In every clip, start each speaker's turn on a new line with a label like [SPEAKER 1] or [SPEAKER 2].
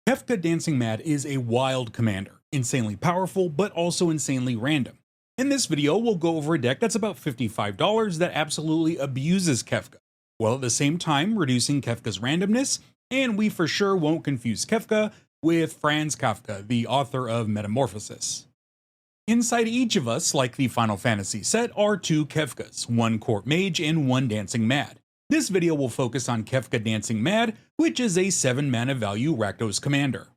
[SPEAKER 1] Kefka Dancing Mad is a wild commander, insanely powerful, but also insanely random. In this video, we'll go over a deck that's about $55 that absolutely abuses Kefka, while at the same time reducing Kefka's randomness, and we for sure won't confuse Kefka with Franz Kafka, the author of Metamorphosis. Inside each of us, like the Final Fantasy set, are two Kefkas, one Court Mage and one Dancing Mad. This video will focus on Kefka Dancing Mad, which is a 7 mana value Rakdos commander.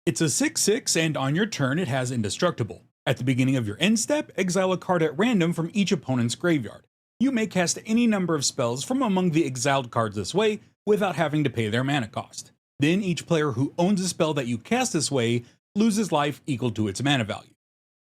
[SPEAKER 1] It's a 6/6 and on your turn it has Indestructible. At the beginning of your end step, exile a card at random from each opponent's graveyard. You may cast any number of spells from among the exiled cards this way without having to pay their mana cost. Then each player who owns a spell that you cast this way loses life equal to its mana value.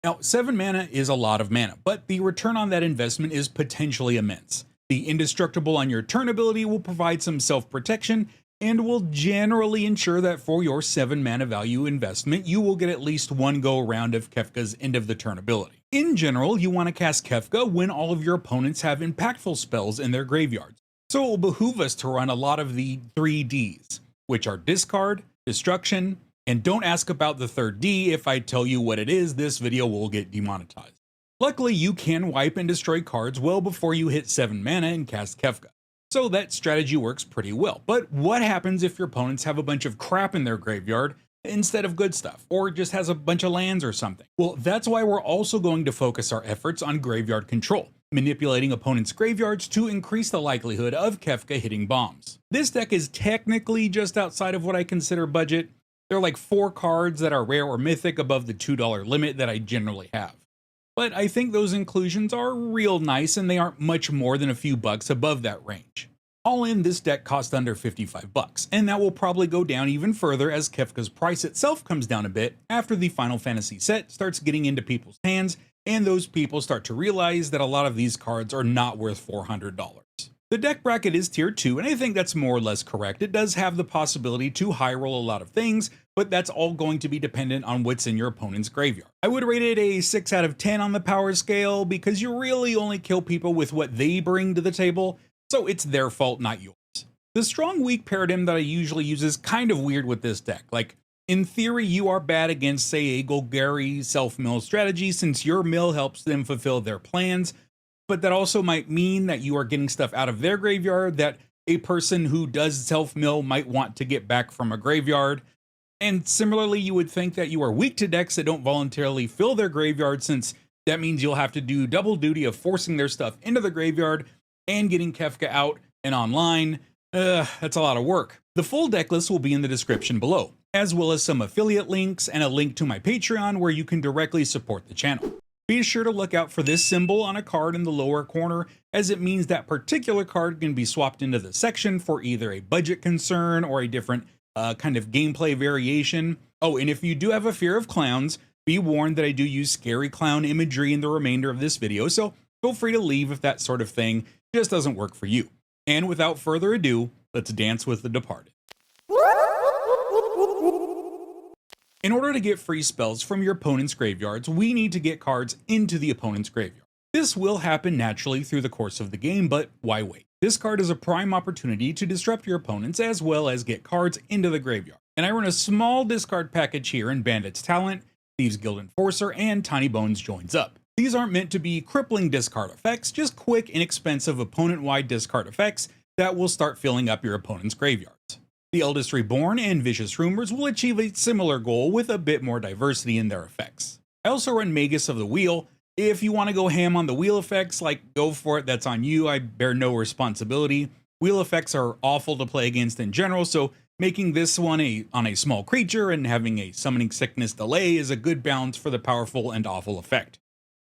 [SPEAKER 1] Now, 7 mana is a lot of mana, but the return on that investment is potentially immense. The Indestructible on your turn ability will provide some self-protection and will generally ensure that for your 7 mana value investment, you will get at least one go around of Kefka's end of the turn ability. In general, you want to cast Kefka when all of your opponents have impactful spells in their graveyards. So it will behoove us to run a lot of the 3 Ds, which are Discard, Destruction, and don't ask about the third D. If I tell you what it is, this video will get demonetized. Luckily, you can wipe and destroy cards well before you hit 7 mana and cast Kefka, so that strategy works pretty well. But what happens if your opponents have a bunch of crap in their graveyard instead of good stuff, or just has a bunch of lands or something? Well, that's why we're also going to focus our efforts on graveyard control, manipulating opponents' graveyards to increase the likelihood of Kefka hitting bombs. This deck is technically just outside of what I consider budget. There are like 4 cards that are rare or mythic above the $2 limit that I generally have. But I think those inclusions are real nice and they aren't much more than a few bucks above that range. All in, this deck costs under 55 bucks, and that will probably go down even further as Kefka's price itself comes down a bit after the Final Fantasy set starts getting into people's hands and those people start to realize that a lot of these cards are not worth $400. The deck bracket is tier 2, and I think that's more or less correct. It does have the possibility to high roll a lot of things, but that's all going to be dependent on what's in your opponent's graveyard. I would rate it a 6 out of 10 on the power scale because you really only kill people with what they bring to the table, so it's their fault, not yours. The strong weak paradigm that I usually use is kind of weird with this deck. Like, in theory, you are bad against, say, a Golgari self-mill strategy since your mill helps them fulfill their plans, but that also might mean that you are getting stuff out of their graveyard that a person who does self-mill might want to get back from a graveyard. And similarly, you would think that you are weak to decks that don't voluntarily fill their graveyard, since that means you'll have to do double duty of forcing their stuff into the graveyard and getting Kefka out and online. That's a lot of work. The full deck list will be in the description below, as well as some affiliate links and a link to my Patreon where you can directly support the channel. Be sure to look out for this symbol on a card in the lower corner, as it means that particular card can be swapped into the section for either a budget concern or a different kind of gameplay variation. Oh, and if you do have a fear of clowns, be warned that I do use scary clown imagery in the remainder of this video, so feel free to leave if that sort of thing just doesn't work for you. And without further ado, let's dance with the departed. In order to get free spells from your opponent's graveyards, we need to get cards into the opponent's graveyard. This will happen naturally through the course of the game, but why wait? This card is a prime opportunity to disrupt your opponents as well as get cards into the graveyard. And I run a small discard package here in Bandit's Talent, Thieves Guild Enforcer, and Tiny Bones Joins Up. These aren't meant to be crippling discard effects, just quick, inexpensive opponent-wide discard effects that will start filling up your opponent's graveyards. The Eldest Reborn and Vicious Rumors will achieve a similar goal with a bit more diversity in their effects. I also run Magus of the Wheel. If you want to go ham on the wheel effects, go for it, that's on you, I bear no responsibility. Wheel effects are awful to play against in general, so making this one on a small creature and having a Summoning Sickness delay is a good balance for the powerful and awful effect.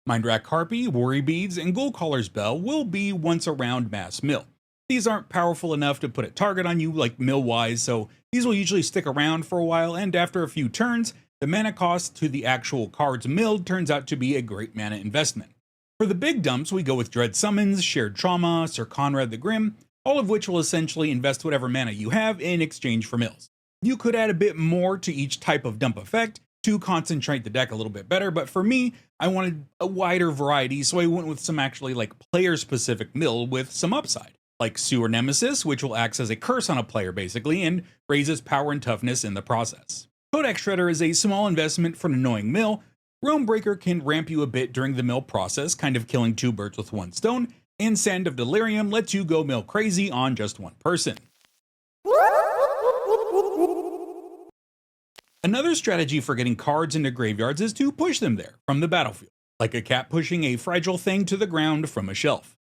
[SPEAKER 1] Mindrak Harpy, Worry Beads, and Goldcaller's Bell will be once around mass mill. These aren't powerful enough to put a target on you like mill-wise, so these will usually stick around for a while, and after a few turns, the mana cost to the actual cards milled turns out to be a great mana investment. For the big dumps, we go with Dread Summons, Shared Trauma, Sir Conrad the Grim, all of which will essentially invest whatever mana you have in exchange for mills. You could add a bit more to each type of dump effect to concentrate the deck a little bit better, but for me, I wanted a wider variety, so I went with some actually player-specific mill with some upside. Like Sewer Nemesis, which will act as a curse on a player basically, and raises power and toughness in the process. Codex Shredder is a small investment for an annoying mill. Realm Breaker can ramp you a bit during the mill process, kind of killing two birds with one stone, and Sand of Delirium lets you go mill crazy on just one person. Another strategy for getting cards into graveyards is to push them there from the battlefield, like a cat pushing a fragile thing to the ground from a shelf.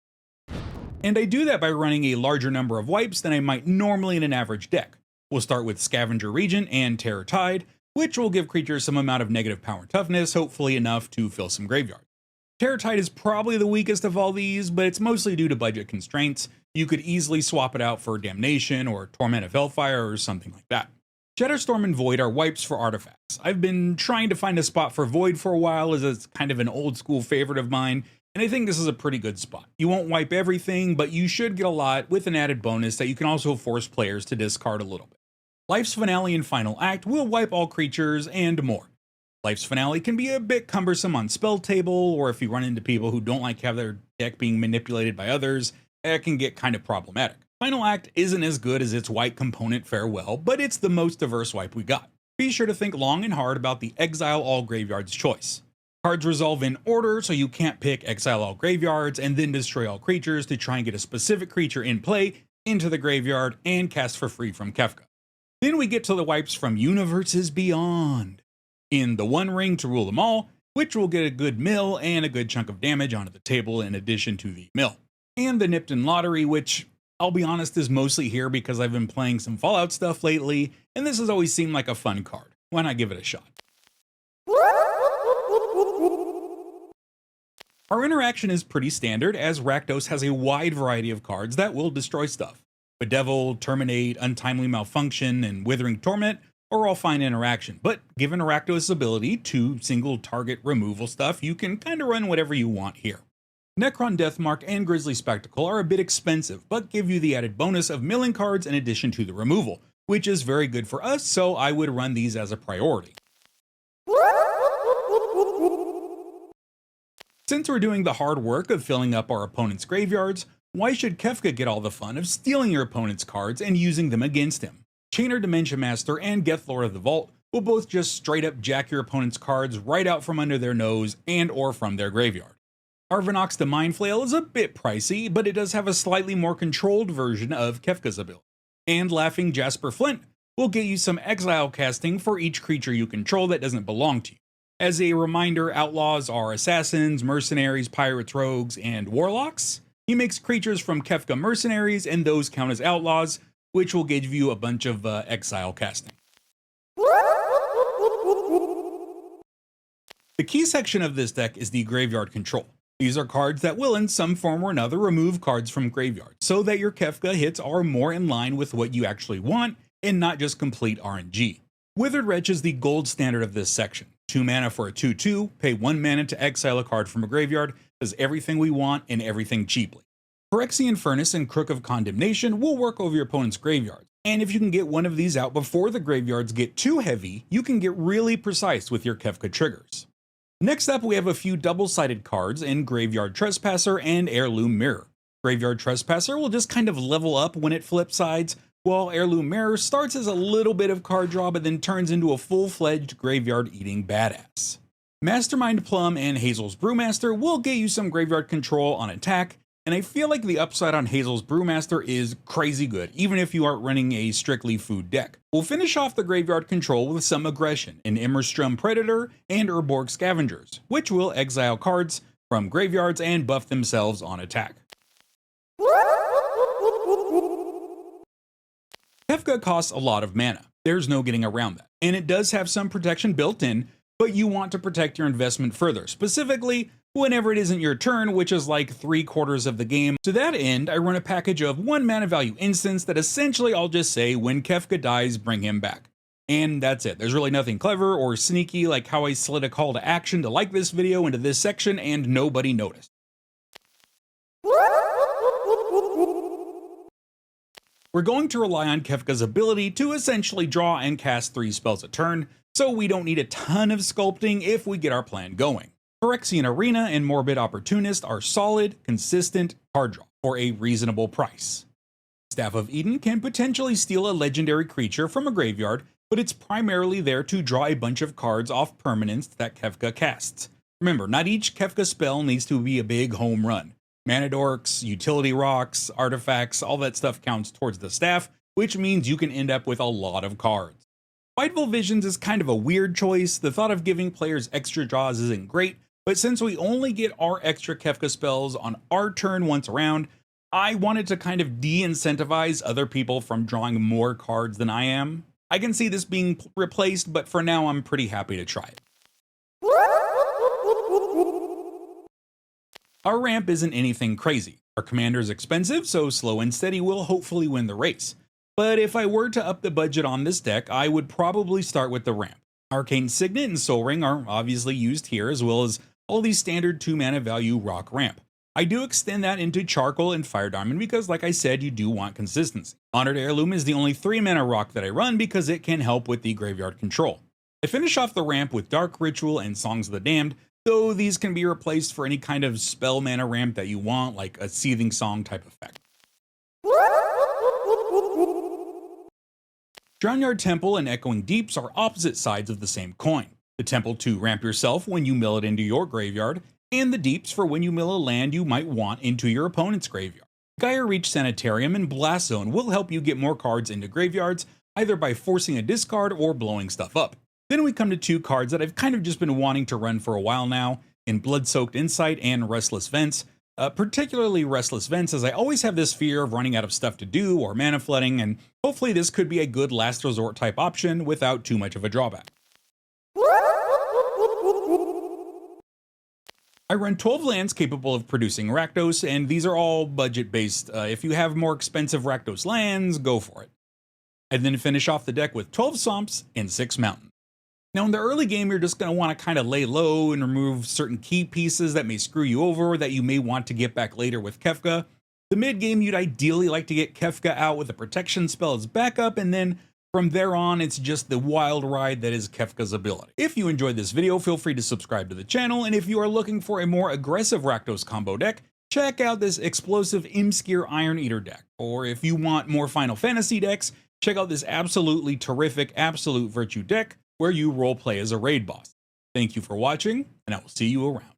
[SPEAKER 1] And I do that by running a larger number of wipes than I might normally in an average deck. We'll start with Scavenger Regent and Terror Tide, which will give creatures some amount of negative power and toughness, hopefully enough to fill some graveyards. Terror Tide is probably the weakest of all these, but it's mostly due to budget constraints. You could easily swap it out for Damnation or Torment of Hellfire or something like that. Shatterstorm and Void are wipes for artifacts. I've been trying to find a spot for Void for a while, as it's kind of an old school favorite of mine, and I think this is a pretty good spot. You won't wipe everything, but you should get a lot, with an added bonus that you can also force players to discard a little bit. Life's Finale and Final Act will wipe all creatures and more. Life's Finale can be a bit cumbersome on spell table, or if you run into people who don't like have their deck being manipulated by others, it can get kind of problematic. Final Act isn't as good as its white component Farewell, but it's the most diverse wipe we got. Be sure to think long and hard about the Exile All Graveyards choice. Cards resolve in order, so you can't pick Exile All Graveyards and then destroy all creatures to try and get a specific creature in play into the graveyard and cast for free from Kefka. Then we get to the wipes from Universes Beyond. In the One Ring to rule them all, which will get a good mill and a good chunk of damage onto the table in addition to the mill. And the Nipton Lottery, which, I'll be honest, is mostly here because I've been playing some Fallout stuff lately, and this has always seemed like a fun card. Why not give it a shot? Our interaction is pretty standard, as Rakdos has a wide variety of cards that will destroy stuff. Bedevil, Terminate, Untimely Malfunction, and Withering Torment are all fine interaction, but given Rakdos' ability to single target removal stuff, you can kinda run whatever you want here. Necron Deathmark and Grisly Spectacle are a bit expensive, but give you the added bonus of milling cards in addition to the removal, which is very good for us, so I would run these as a priority. Since we're doing the hard work of filling up our opponent's graveyards, why should Kefka get all the fun of stealing your opponent's cards and using them against him? Chainer Dimension Master and Geth Lord of the Vault will both just straight up jack your opponent's cards right out from under their nose and or from their graveyard. Arvinox the Mind Flail is a bit pricey, but it does have a slightly more controlled version of Kefka's ability. And Laughing Jasper Flint will get you some exile casting for each creature you control that doesn't belong to you. As a reminder, outlaws are assassins, mercenaries, pirates, rogues, and warlocks. He makes creatures from Kefka mercenaries, and those count as outlaws, which will give you a bunch of exile casting. The key section of this deck is the graveyard control. These are cards that will in some form or another remove cards from graveyards, so that your Kefka hits are more in line with what you actually want, and not just complete RNG. Withered Wretch is the gold standard of this section. 2 mana for a 2/2, pay 1 mana to exile a card from a graveyard, does everything we want and everything cheaply. Phyrexian Furnace and Crook of Condemnation will work over your opponent's graveyard, and if you can get one of these out before the graveyards get too heavy, you can get really precise with your Kefka triggers. Next up, we have a few double-sided cards in Graveyard Trespasser and Heirloom Mirror. Graveyard Trespasser will just kind of level up when it flips sides, while Heirloom Mirror starts as a little bit of card draw but then turns into a full-fledged graveyard-eating badass. Mastermind Plum and Hazel's Brewmaster will get you some graveyard control on attack, and I feel like the upside on Hazel's Brewmaster is crazy good, even if you aren't running a strictly food deck. We'll finish off the graveyard control with some aggression in Immerstrom Predator and Urborg Scavengers, which will exile cards from graveyards and buff themselves on attack. Kefka costs a lot of mana, there's no getting around that, and it does have some protection built in, but you want to protect your investment further, specifically whenever it isn't your turn, which is like 3/4 of the game. To that end, I run a package of 1 mana value instants that essentially I'll just say, when Kefka dies, bring him back. And that's it. There's really nothing clever or sneaky like how I slid a call to action to like this video into this section and nobody noticed. We're going to rely on Kefka's ability to essentially draw and cast 3 spells a turn, so we don't need a ton of sculpting if we get our plan going. Phyrexian Arena and Morbid Opportunist are solid, consistent card draw for a reasonable price. Staff of Eden can potentially steal a legendary creature from a graveyard but it's primarily there to draw a bunch of cards off permanents that Kefka casts. Remember, not each Kefka spell needs to be a big home run. Mana dorks, utility rocks, artifacts, all that stuff counts towards the staff, which means you can end up with a lot of cards. Spiteful Visions is kind of a weird choice. The thought of giving players extra draws isn't great, but since we only get our extra Kefka spells on our turn once around, I wanted to kind of de-incentivize other people from drawing more cards than I am. I can see this being replaced, but for now I'm pretty happy to try it. Our ramp isn't anything crazy. Our commander is expensive, so slow and steady will hopefully win the race. But if I were to up the budget on this deck, I would probably start with the ramp. Arcane Signet and Soul Ring are obviously used here, as well as all these standard 2 mana value rock ramp. I do extend that into Charcoal and Fire Diamond because, like I said, you do want consistency. Honored Heirloom is the only 3 mana rock that I run because it can help with the graveyard control. I finish off the ramp with Dark Ritual and Songs of the Damned, though these can be replaced for any kind of spell mana ramp that you want, like a Seething Song type effect. Drownyard Temple and Echoing Deeps are opposite sides of the same coin. The Temple to ramp yourself when you mill it into your graveyard, and the Deeps for when you mill a land you might want into your opponent's graveyard. Gaia Reach Sanitarium and Blast Zone will help you get more cards into graveyards, either by forcing a discard or blowing stuff up. Then we come to 2 cards that I've kind of just been wanting to run for a while now, in Blood-Soaked Insight and Restless Vents. Particularly Restless Vents, as I always have this fear of running out of stuff to do or mana flooding, and hopefully this could be a good last resort type option without too much of a drawback. I run 12 lands capable of producing Rakdos, and these are all budget based. If you have more expensive Rakdos lands, go for it. And then finish off the deck with 12 Swamps and 6 Mountains. Now in the early game, you're just going to want to kind of lay low and remove certain key pieces that may screw you over that you may want to get back later with Kefka. The mid game, you'd ideally like to get Kefka out with a protection spell as backup, and then from there on, it's just the wild ride that is Kefka's ability. If you enjoyed this video, feel free to subscribe to the channel, and if you are looking for a more aggressive Rakdos combo deck, check out this explosive Imskir Iron Eater deck. Or if you want more Final Fantasy decks, check out this absolutely terrific Absolute Virtue deck, where you roleplay as a raid boss. Thank you for watching, and I will see you around.